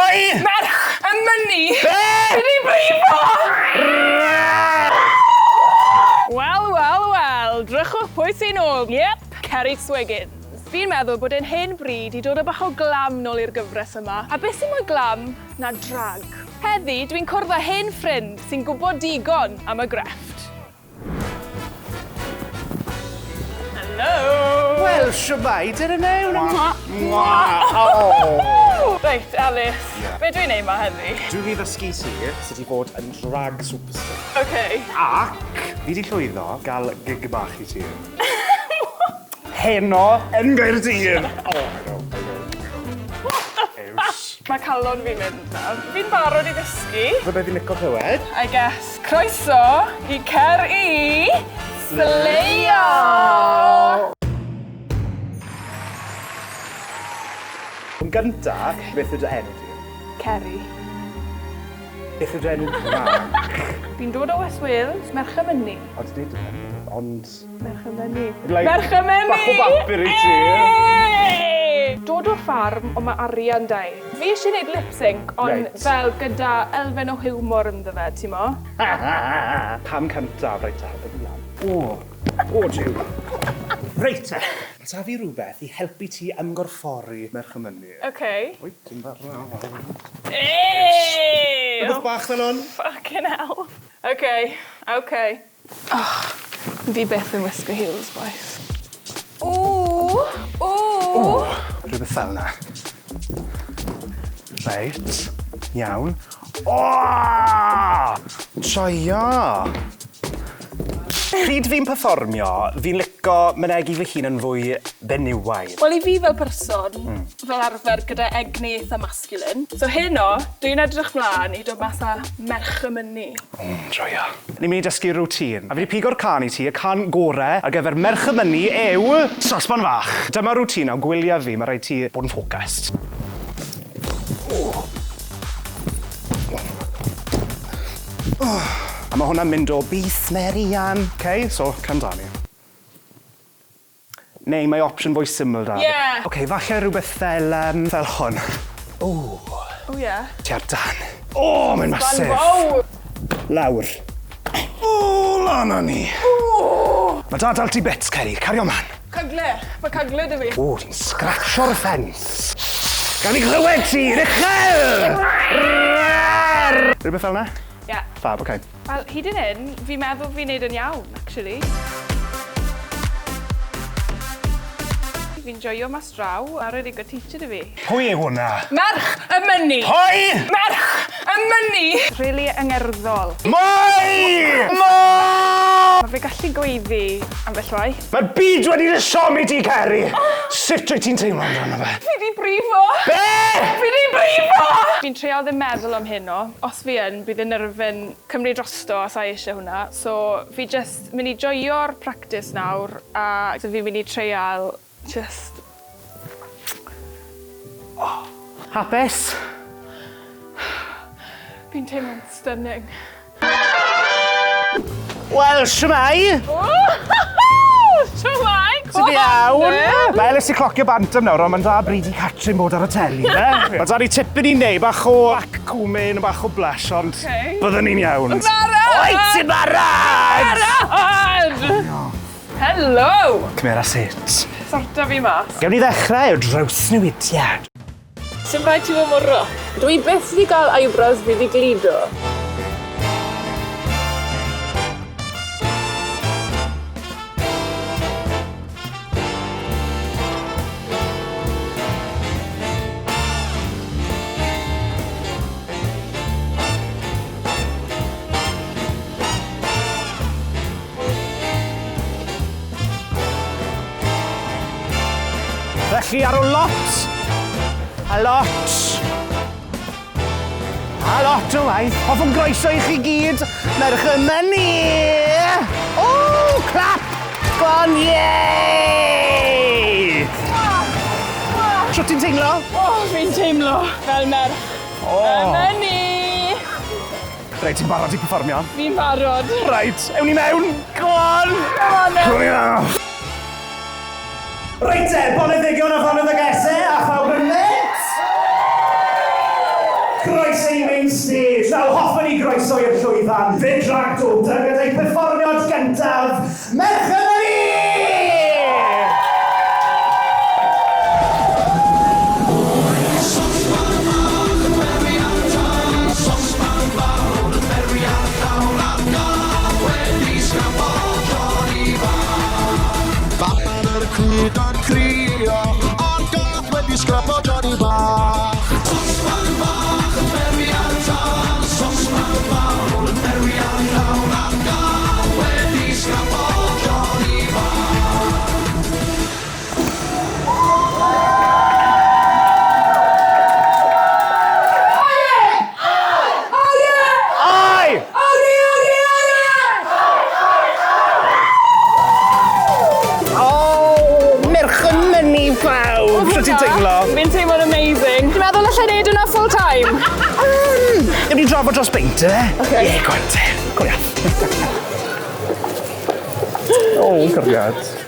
Pwy? Merch y mynnu! Be? Fi di brifo! Wel, drychwch pwy sy'n ôl. Yep, Ceri Swiggins. Fi'n meddwl bod e'n hen bryd i dod â bach o glam nôl i'r gyfres yma. A beth sy'n mwy glam na drag? Heddi, dwi'n cwrdd â hen ffrind sy'n gwybod digon am y grefft. Helo! Wel, shwmai, dyn nhw. Reit, Alice, be dwi'n neud ma heddi? Dwi'n i ddysgu ti sut i fod yn drag superstar. Okay. Ac fi di llwyddo gael gig bach i ti. Heno yn Gaerdydd. Oh, I know. Mae calon fi'n mynd na. Fi'n barod i ddysgu. Fe fi'n licio clywed. I guess. Croeso i Cer I Slayo! Yn gynta, beth ydw enw ti? Ceri. Beth ydw enw Gymraeg? Fi'n dod o West Wales, Merch y mynnu. Ond nid ond... Merch y mynnu. Like, Merch y mynnu! bach o bapur i ti. Dod o'r ffarm, ond mae arian da i. Fi eisiau gwneud lip-sync, ond fel gyda elfen o hiwmor ynddo fe, ti'n mo? Cam cyntaf, reit ta, beth yw'n o, diw. Reit ta. Ta fi rhywbeth i helpu ti ymgorffori Merch y mynnu. OK. Wy, ti'n barno. Rhywbeth bach fel hwn. Fucking hell. OK. Oh, fi beth yn wisgo heels, boys. Ooh. Rhywbeth fel na. Reit. Iawn. O! Joio! Pryd fi'n perfformio, fi'n licio mynegu fy hun yn fwy benywaidd. Wel, i fi fel person, fel arfer gyda egni eitha masculine. So heno, dwi'n edrych mlaen i dod mas â merch y mynnu. Joio. Ni'n mynd i dysgu rŵtîn. A fi wedi pigo'r can i ti, y can gorau ar gyfer merch y mynnu yw sosban fach. Dyma rŵtîn o gwyliau fi, mae rhaid ti bod yn ffocust. A mae hwnna'n mynd o bith Merian. OK, so camdani. Neu mae opsiwn fwy syml da. Yeah. OK, falle rhywbeth fel hwn. O, Ie. ti ar dan. O, mae'n masif. Wow. Lawr. O, lan o ni. Mae da dal ti bits, Ceri. Cario man. Cygle. Mae cygle dy fi. O, ti'n scratcho'r ffens. Gan i glywed ti, uchel! Rhywbeth fel na? Ie. Fab, OK. Wel, hyd yn hyn, fi'n meddwl fi'n neud yn iawn, actually. Fi'n joio mas draw a rydyn good teacher dy fi. Pwy yw hwnna? Merch y mynnu! Pwy? Merch y mynnu! Really angerddol. Moi! Mae fe gallu gweiddi ambell waith. Mae'r byd wedi dysiomi ti, Ceri! Sut wyt ti'n teimlo amdano fe? Fi di brifo! Be? Fi di brifo! Fi'n treol ddim meddwl am hyn o. Os fi yn, bydd yn nerfyn cymryd drosto a sa eisiau hwnna. So fi just mynd i joio'r practice nawr a so fi'n mynd i treol just... Hapus? Fi'n teimlo'n stunning. Wel, shwmai? Siwmai! Sy'n iawn? Mae Ellis i clocio bantam nawr, ond mae'n da bryd i Catrin bod ar y teli, ne? Mae da ni tipyn i'n neud, bach o acwmyn, bach o blush, ond byddwn ni'n iawn. Barod! Oed, ti'n barod! Barod! Helo! Cymera sut. Sorta fi mas. Gewn ni ddechrau o draws newidiad. Sy'n rhaid ti fo mwro? Dwi byth di gael eyebrows fi di glido. Felly ar o lot, a lot o waith. Hoffwn groeso i chi gyd, merch y mynnu! O, clap! Gwan, ie! Sut ti'n teimlo? O, fi'n teimlo fel merch. Y mynnu! Reit, ti'n barod i perfformio? Fi'n barod. Reit, ewn ni mewn! Gwan! Reit te, boneddigion a phoneddigesau a phawb yn net! i main stage. Nawr hoffwn ni groeso i'r llwyfan. Fe drag dwta gyda'i perfformiad gyntaf, Merch y Myni! Cryd yn crio, ond gath wedi sgrapo Johnny bach. Sosban bach yn meri ar tân, sosban fawr yn meri ar llawn, a gath wedi sgrapo Johnny bach. Sut ti'n teimlo? Fi'n teimlo'n amazing. Dwi'n meddwl allai neud hwnna full time. Ddim ni drafod dros beint, e? Okay. Ie, gwaith te. Go iawn. O, cyrriad.